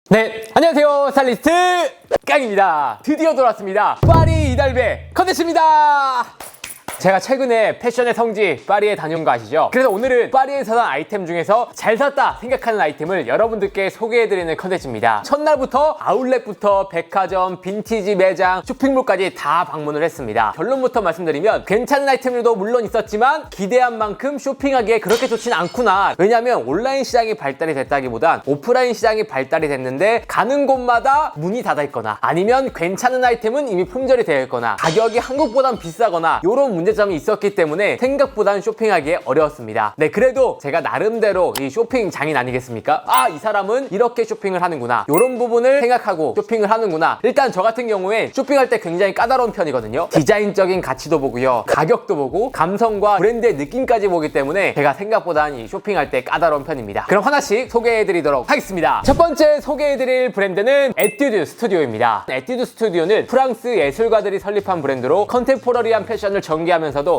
네, 안녕하세요. 스타일리스트 깡입니다. 드디어 돌아왔습니다. 파리 이달배 컨텐츠입니다. 제가 최근에 패션의 성지 파리에 다녀온 거 아시죠? 그래서 오늘은 파리에서 산 아이템 중에서 잘 샀다 생각하는 아이템을 여러분들께 소개해드리는 컨텐츠입니다. 첫날부터 아울렛부터 백화점, 빈티지 매장, 쇼핑몰까지 다 방문을 했습니다. 결론부터 말씀드리면 괜찮은 아이템들도 물론 있었지만 기대한 만큼 쇼핑하기에 그렇게 좋진 않구나. 왜냐면 온라인 시장이 발달이 됐다기보단 오프라인 시장이 발달이 됐는데 가는 곳마다 문이 닫아 있거나 아니면 괜찮은 아이템은 이미 품절이 되어 있거나 가격이 한국보단 비싸거나 이런 문제점이 있었기 때문에 생각보다는 쇼핑하기에 어려웠습니다. 네, 그래도 제가 나름대로 이 쇼핑 장인 아니겠습니까? 아, 이 사람은 이렇게 쇼핑을 하는구나, 이런 부분을 생각하고 쇼핑을 하는구나. 일단 저 같은 경우에 쇼핑할 때 굉장히 까다로운 편이거든요. 디자인적인 가치도 보고요, 가격도 보고 감성과 브랜드의 느낌까지 보기 때문에 제가 생각보다는 이 쇼핑할 때 까다로운 편입니다. 그럼 하나씩 소개해드리도록 하겠습니다. 첫 번째 소개해드릴 브랜드는 에뛰드 스튜디오입니다. 에뛰드 스튜디오는 프랑스 예술가들이 설립한 브랜드로 컨템포러리한 패션을 전개하면서도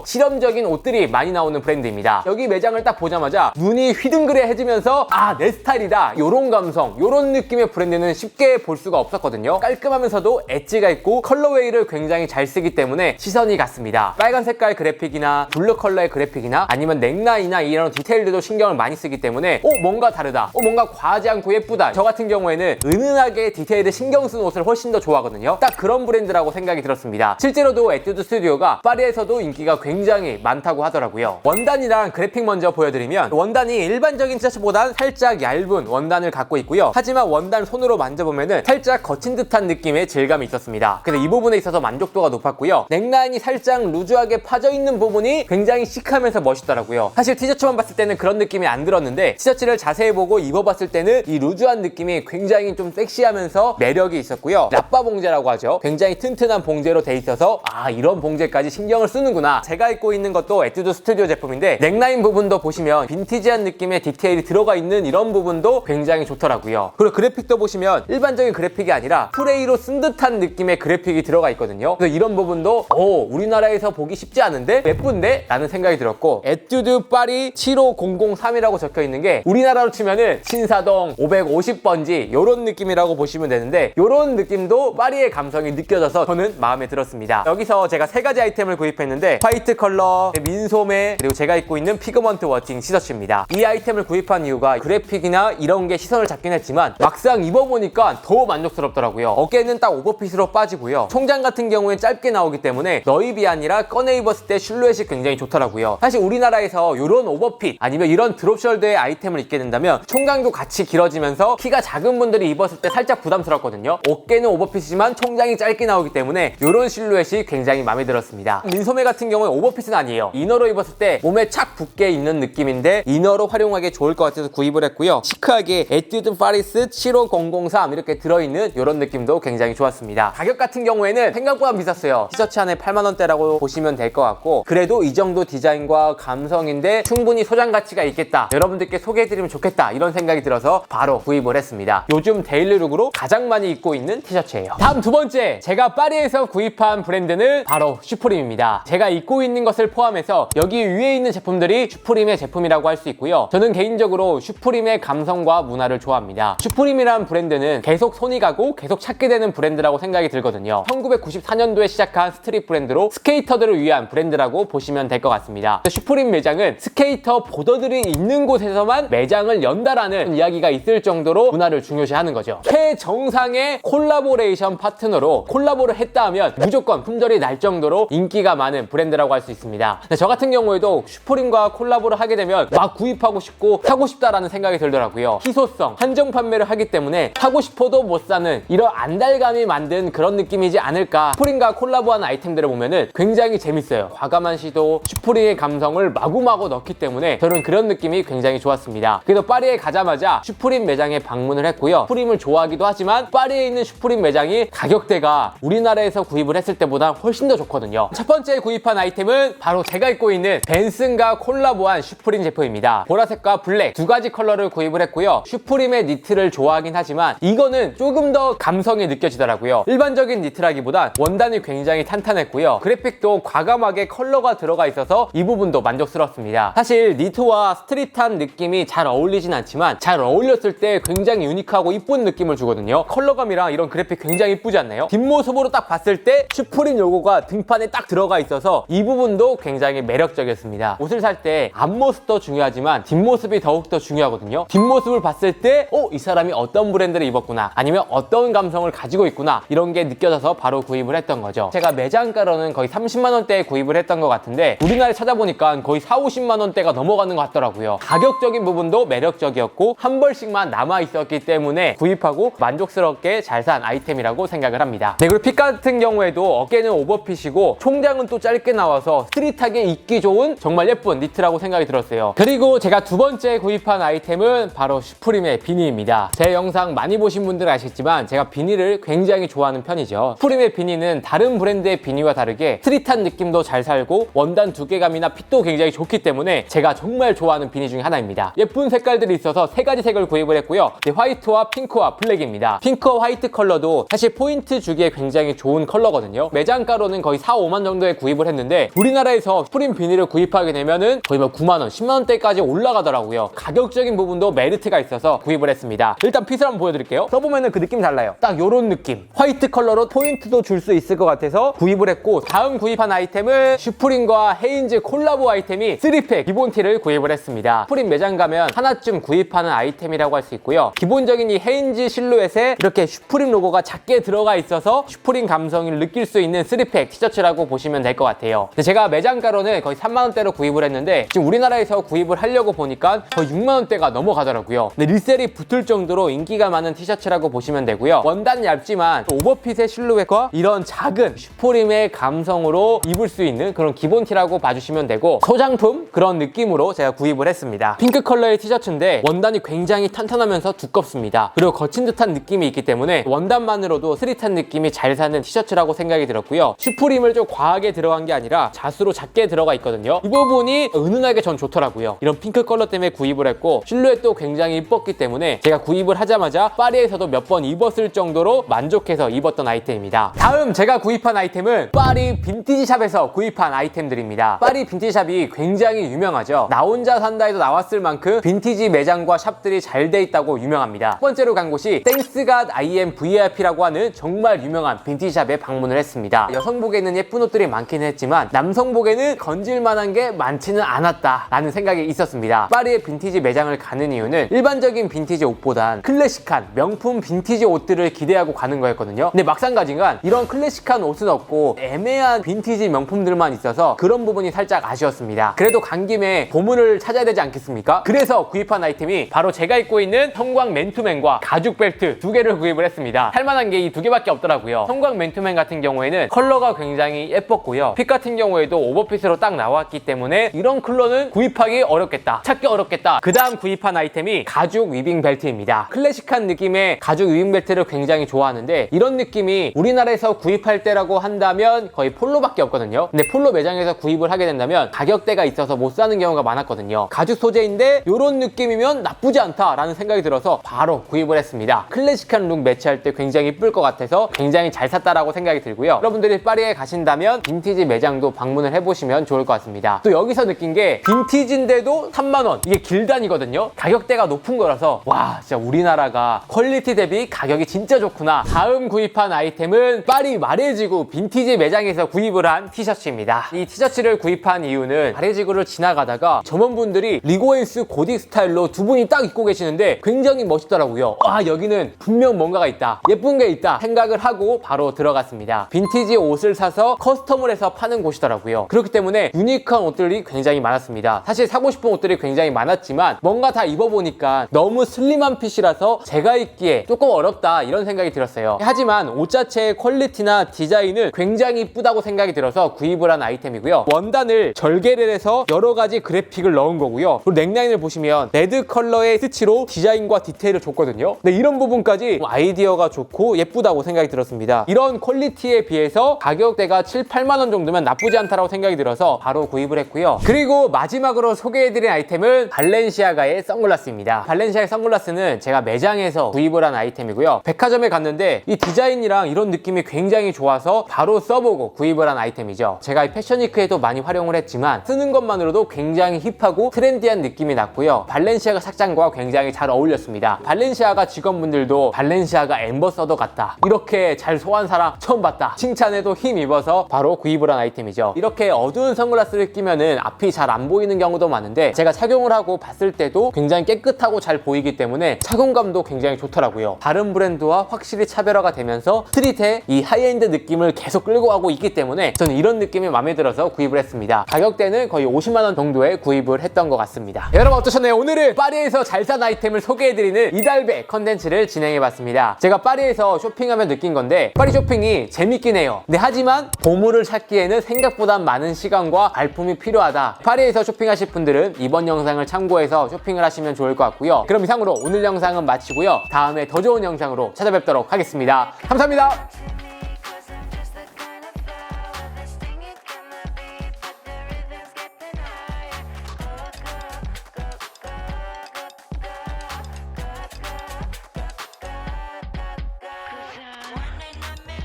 실험적인 옷들이 많이 나오는 브랜드입니다. 여기 매장을 딱 보자마자 눈이 휘둥그레해지면서 아, 내 스타일이다, 요런 감성, 요런 느낌의 브랜드는 쉽게 볼 수가 없었거든요. 깔끔하면서도 엣지가 있고 컬러웨이를 굉장히 잘 쓰기 때문에 시선이 갔습니다. 빨간 색깔 그래픽이나 블루 컬러의 그래픽이나 아니면 넥라인이나 이런 디테일들도 신경을 많이 쓰기 때문에 뭔가 다르다, 뭔가 과하지 않고 예쁘다. 저 같은 경우에는 은은하게 디테일을 신경 쓴 옷을 훨씬 더 좋아하거든요. 딱 그런 브랜드라고 생각이 들었습니다. 실제로도 에뛰드 스튜디오가 파리에서도 인기가 굉장히 많다고 하더라고요. 원단이랑 그래픽 먼저 보여드리면 원단이 일반적인 티셔츠보다는 살짝 얇은 원단을 갖고 있고요. 하지만 원단 손으로 만져보면은 살짝 거친 듯한 느낌의 질감이 있었습니다. 그래서 이 부분에 있어서 만족도가 높았고요. 넥라인이 살짝 루즈하게 파져있는 부분이 굉장히 시크하면서 멋있더라고요. 사실 티셔츠만 봤을 때는 그런 느낌이 안 들었는데 티셔츠를 자세히 보고 입어봤을 때는 이 루즈한 느낌이 굉장히 좀 섹시하면서 매력이 있었고요. 라빠 봉제라고 하죠. 굉장히 튼튼한 봉제로 돼 있어서 아, 이런 봉제까지 신경을 쓰는구나. 제가 입고 있는 것도 에뛰드 스튜디오 제품인데 넥라인 부분도 보시면 빈티지한 느낌의 디테일이 들어가 있는 이런 부분도 굉장히 좋더라고요. 그리고 그래픽도 보시면 일반적인 그래픽이 아니라 프레이로 쓴 듯한 느낌의 그래픽이 들어가 있거든요. 그래서 이런 부분도 우리나라에서 보기 쉽지 않은데 예쁜데? 라는 생각이 들었고, 에뛰드 파리 75003이라고 적혀 있는 게 우리나라로 치면은 신사동 550번지 요런 느낌이라고 보시면 되는데, 요런 느낌도 파리의 감성이 느껴져서 저는 마음에 들었습니다. 여기서 제가 세 가지 아이템을 구입했는데 화이트 컬러, 민소매, 그리고 제가 입고 있는 피그먼트 워팅 티셔츠입니다. 이 아이템을 구입한 이유가 그래픽이나 이런 게 시선을 잡긴 했지만 막상 입어보니까 더 만족스럽더라고요. 어깨는 딱 오버핏으로 빠지고요. 총장 같은 경우에 짧게 나오기 때문에 너입이 아니라 꺼내 입었을 때 실루엣이 굉장히 좋더라고요. 사실 우리나라에서 이런 오버핏 아니면 이런 드롭숄더의 아이템을 입게 된다면 총장도 같이 길어지면서 키가 작은 분들이 입었을 때 살짝 부담스럽거든요. 어깨는 오버핏이지만 총장이 짧게 나오기 때문에 이런 실루엣이 굉장히 마음에 들었습니다. 민소매 같은 경우에 오버핏은 아니에요. 이너로 입었을 때 몸에 착 붙게 입는 느낌인데 이너로 활용하기 좋을 것 같아서 구입을 했고요. 시크하게 에뛰드 파리스 75003 이렇게 들어있는 이런 느낌도 굉장히 좋았습니다. 가격 같은 경우에는 생각보다 비쌌어요. 티셔츠 안에 8만원대라고 보시면 될 것 같고, 그래도 이 정도 디자인과 감성인데 충분히 소장 가치가 있겠다, 여러분들께 소개해드리면 좋겠다, 이런 생각이 들어서 바로 구입을 했습니다. 요즘 데일리룩으로 가장 많이 입고 있는 티셔츠예요. 다음 두 번째, 제가 파리에서 구입한 브랜드는 바로 슈프림입니다. 제가 입고 있는 것을 포함해서 여기 위에 있는 제품들이 슈프림의 제품이라고 할 수 있고요. 저는 개인적으로 슈프림의 감성과 문화를 좋아합니다. 슈프림이란 브랜드는 계속 손이 가고 계속 찾게 되는 브랜드라고 생각이 들거든요. 1994년도에 시작한 스트릿 브랜드로 스케이터들을 위한 브랜드라고 보시면 될 것 같습니다. 슈프림 매장은 스케이터 보더들이 있는 곳에서만 매장을 연다라는 이야기가 있을 정도로 문화를 중요시하는 거죠. 최정상의 콜라보레이션 파트너로 콜라보를 했다 하면 무조건 품절이 날 정도로 인기가 많은 브랜드라고 할 수 있습니다. 저 같은 경우에도 슈프림과 콜라보를 하게 되면 막 구입하고 싶고 사고 싶다라는 생각이 들더라고요. 희소성, 한정 판매를 하기 때문에 사고 싶어도 못 사는 이런 안달감이 만든 그런 느낌이지 않을까. 슈프림과 콜라보하는 아이템들을 보면은 굉장히 재밌어요. 과감한 시도, 슈프림의 감성을 마구마구 넣기 때문에 저는 그런 느낌이 굉장히 좋았습니다. 그래서 파리에 가자마자 슈프림 매장에 방문을 했고요. 슈프림을 좋아하기도 하지만 파리에 있는 슈프림 매장이 가격대가 우리나라에서 구입을 했을 때보다 훨씬 더 좋거든요. 첫 번째 구입 구입한 아이템은 바로 제가 입고 있는 벤슨과 콜라보한 슈프림 제품입니다. 보라색과 블랙 두 가지 컬러를 구입을 했고요. 슈프림의 니트를 좋아하긴 하지만 이거는 조금 더 감성이 느껴지더라고요. 일반적인 니트라기보단 원단이 굉장히 탄탄했고요. 그래픽도 과감하게 컬러가 들어가 있어서 이 부분도 만족스럽습니다. 사실 니트와 스트릿한 느낌이 잘 어울리진 않지만 잘 어울렸을 때 굉장히 유니크하고 이쁜 느낌을 주거든요. 컬러감이랑 이런 그래픽 굉장히 이쁘지 않나요? 뒷모습으로 딱 봤을 때 슈프림 로고가 등판에 딱 들어가 있어서 이 부분도 굉장히 매력적이었습니다. 옷을 살 때 앞모습도 중요하지만 뒷모습이 더욱더 중요하거든요. 뒷모습을 봤을 때 이 사람이 어떤 브랜드를 입었구나, 아니면 어떤 감성을 가지고 있구나, 이런 게 느껴져서 바로 구입을 했던 거죠. 제가 매장가로는 거의 30만 원대에 구입을 했던 것 같은데 우리나라에 찾아보니까 거의 4, 50만 원대가 넘어가는 것 같더라고요. 가격적인 부분도 매력적이었고 한 벌씩만 남아 있었기 때문에 구입하고 만족스럽게 잘 산 아이템이라고 생각을 합니다. 네, 그리고 핏 같은 경우에도 어깨는 오버핏이고 총장은 또 짧게 나와서 스트릿하게 입기 좋은 정말 예쁜 니트라고 생각이 들었어요. 그리고 제가 두 번째 구입한 아이템은 바로 슈프림의 비니입니다. 제 영상 많이 보신 분들은 아시겠지만 제가 비니를 굉장히 좋아하는 편이죠. 슈프림의 비니는 다른 브랜드의 비니와 다르게 스트릿한 느낌도 잘 살고 원단 두께감이나 핏도 굉장히 좋기 때문에 제가 정말 좋아하는 비니 중에 하나입니다. 예쁜 색깔들이 있어서 세 가지 색을 구입을 했고요. 화이트와 핑크와 블랙입니다. 핑크와 화이트 컬러도 사실 포인트 주기에 굉장히 좋은 컬러거든요. 매장가로는 거의 4, 5만 정도에 구입을 했는데 우리나라에서 슈프림 비니를 구입하게 되면은 거의 9만 원, 10만 원대까지 올라가더라고요. 가격적인 부분도 메리트가 있어서 구입을 했습니다. 일단 핏을 한번 보여드릴게요. 써보면은 그 느낌이 달라요. 딱 요런 느낌. 화이트 컬러로 포인트도 줄 수 있을 것 같아서 구입을 했고, 다음 구입한 아이템은 슈프림과 헤인즈 콜라보 아이템이 3팩 기본 티를 구입을 했습니다. 슈프림 매장 가면 하나쯤 구입하는 아이템이라고 할 수 있고요. 기본적인 이 헤인즈 실루엣에 이렇게 슈프림 로고가 작게 들어가 있어서 슈프림 감성을 느낄 수 있는 3팩 티셔츠라고 보시면 될 것 같아요. 근데 제가 매장가로는 거의 3만 원대로 구입을 했는데 지금 우리나라에서 구입을 하려고 보니까 거의 6만 원대가 넘어가더라고요. 근데 리셀이 붙을 정도로 인기가 많은 티셔츠라고 보시면 되고요. 원단은 얇지만 오버핏의 실루엣과 이런 작은 슈프림의 감성으로 입을 수 있는 그런 기본 티라고 봐주시면 되고, 소장품 그런 느낌으로 제가 구입을 했습니다. 핑크 컬러의 티셔츠인데 원단이 굉장히 탄탄하면서 두껍습니다. 그리고 거친 듯한 느낌이 있기 때문에 원단만으로도 스릿한 느낌이 잘 사는 티셔츠라고 생각이 들었고요. 슈프림을 좀 과하게 들어간 게 아니라 자수로 작게 들어가 있거든요. 이 부분이 은은하게 전 좋더라고요. 이런 핑크 컬러 때문에 구입을 했고 실루엣도 굉장히 이뻤기 때문에 제가 구입을 하자마자 파리에서도 몇 번 입었을 정도로 만족해서 입었던 아이템입니다. 다음 제가 구입한 아이템은 파리 빈티지샵에서 구입한 아이템들입니다. 파리 빈티지샵이 굉장히 유명하죠. 나 혼자 산다에도 나왔을 만큼 빈티지 매장과 샵들이 잘 돼 있다고 유명합니다. 첫 번째로 간 곳이 땡스갓 IM VIP라고 하는 정말 유명한 빈티지샵에 방문을 했습니다. 여성복에는 예쁜 옷들이 많긴 했지만 남성복에는 건질만한 게 많지는 않았다 라는 생각이 있었습니다. 파리의 빈티지 매장을 가는 이유는 일반적인 빈티지 옷보단 클래식한 명품 빈티지 옷들을 기대하고 가는 거였거든요. 근데 막상 가지만 이런 클래식한 옷은 없고 애매한 빈티지 명품들만 있어서 그런 부분이 살짝 아쉬웠습니다. 그래도 간 김에 보물을 찾아야 되지 않겠습니까? 그래서 구입한 아이템이 바로 제가 입고 있는 형광 맨투맨과 가죽 벨트 두 개를 구입을 했습니다. 할만한 게 이 두 개밖에 없더라고요. 형광 맨투맨 같은 경우에는 컬러가 굉장히 예뻤고요. 핏 같은 경우에도 오버핏으로 딱 나왔기 때문에 이런 컬러는 구입하기 어렵겠다, 찾기 어렵겠다. 그 다음 구입한 아이템이 가죽 위빙 벨트입니다. 클래식한 느낌의 가죽 위빙 벨트를 굉장히 좋아하는데 이런 느낌이 우리나라에서 구입할 때라고 한다면 거의 폴로밖에 없거든요. 근데 폴로 매장에서 구입을 하게 된다면 가격대가 있어서 못 사는 경우가 많았거든요. 가죽 소재인데 이런 느낌이면 나쁘지 않다라는 생각이 들어서 바로 구입을 했습니다. 클래식한 룩 매치할 때 굉장히 이쁠 것 같아서 굉장히 잘 샀다라고 생각이 들고요. 여러분들이 파리에 가신다면 빈티지 매장도 방문을 해보시면 좋을 것 같습니다. 또 여기서 느낀 게 빈티지인데도 3만 원, 이게 길단이거든요. 가격대가 높은 거라서 와, 진짜 우리나라가 퀄리티 대비 가격이 진짜 좋구나. 다음 구입한 아이템은 파리 마레지구 빈티지 매장에서 구입을 한 티셔츠입니다. 이 티셔츠를 구입한 이유는 마레지구를 지나가다가 점원분들이 리고엔스 고딕 스타일로 두 분이 딱 입고 계시는데 굉장히 멋있더라고요. 와, 여기는 분명 뭔가가 있다, 예쁜 게 있다 생각을 하고 바로 들어갔습니다. 빈티지 옷을 사서 커스텀을 해서 파는 곳이더라고요. 그렇기 때문에 유니크한 옷들이 굉장히 많았습니다. 사실 사고 싶은 옷들이 굉장히 많았지만 뭔가 다 입어보니까 너무 슬림한 핏이라서 제가 입기에 조금 어렵다 이런 생각이 들었어요. 하지만 옷 자체의 퀄리티나 디자인은 굉장히 이쁘다고 생각이 들어서 구입을 한 아이템이고요. 원단을 절개를 해서 여러 가지 그래픽을 넣은 거고요. 그리고 넥라인을 보시면 레드 컬러의 스티치로 디자인과 디테일을 줬거든요. 근데 이런 부분까지 아이디어가 좋고 예쁘다고 생각이 들었습니다. 이런 퀄리티에 비해서 가격대가 7, 8만 원 정도 정도면 나쁘지 않다라고 생각이 들어서 바로 구입을 했고요. 그리고 마지막으로 소개해드린 아이템은 발렌시아가의 선글라스입니다. 발렌시아가의 선글라스는 제가 매장에서 구입을 한 아이템이고요. 백화점에 갔는데 이 디자인이랑 이런 느낌이 굉장히 좋아서 바로 써보고 구입을 한 아이템이죠. 제가 이 패션위크에도 많이 활용을 했지만 쓰는 것만으로도 굉장히 힙하고 트렌디한 느낌이 났고요. 발렌시아가 착장과 굉장히 잘 어울렸습니다. 발렌시아가 직원분들도 발렌시아가 앰버서더 같다, 이렇게 잘 소화한 사람 처음 봤다, 칭찬에도 힘입어서 바로 구입을 한 아이템이죠. 이렇게 어두운 선글라스를 끼면은 앞이 잘 안 보이는 경우도 많은데 제가 착용을 하고 봤을 때도 굉장히 깨끗하고 잘 보이기 때문에 착용감도 굉장히 좋더라고요. 다른 브랜드와 확실히 차별화가 되면서 스트릿의 이 하이엔드 느낌을 계속 끌고 가고 있기 때문에 저는 이런 느낌이 마음에 들어서 구입을 했습니다. 가격대는 거의 50만 원 정도에 구입을 했던 것 같습니다. 여러분 어떠셨나요? 오늘은 파리에서 잘 산 아이템을 소개해드리는 이달배 컨텐츠를 진행해봤습니다. 제가 파리에서 쇼핑하면 느낀 건데 파리 쇼핑이 재밌긴 해요. 근데 하지만 보물을 찾기에는 생각보다 많은 시간과 발품이 필요하다. 파리에서 쇼핑하실 분들은 이번 영상을 참고해서 쇼핑을 하시면 좋을 것 같고요. 그럼 이상으로 오늘 영상은 마치고요. 다음에 더 좋은 영상으로 찾아뵙도록 하겠습니다. 감사합니다.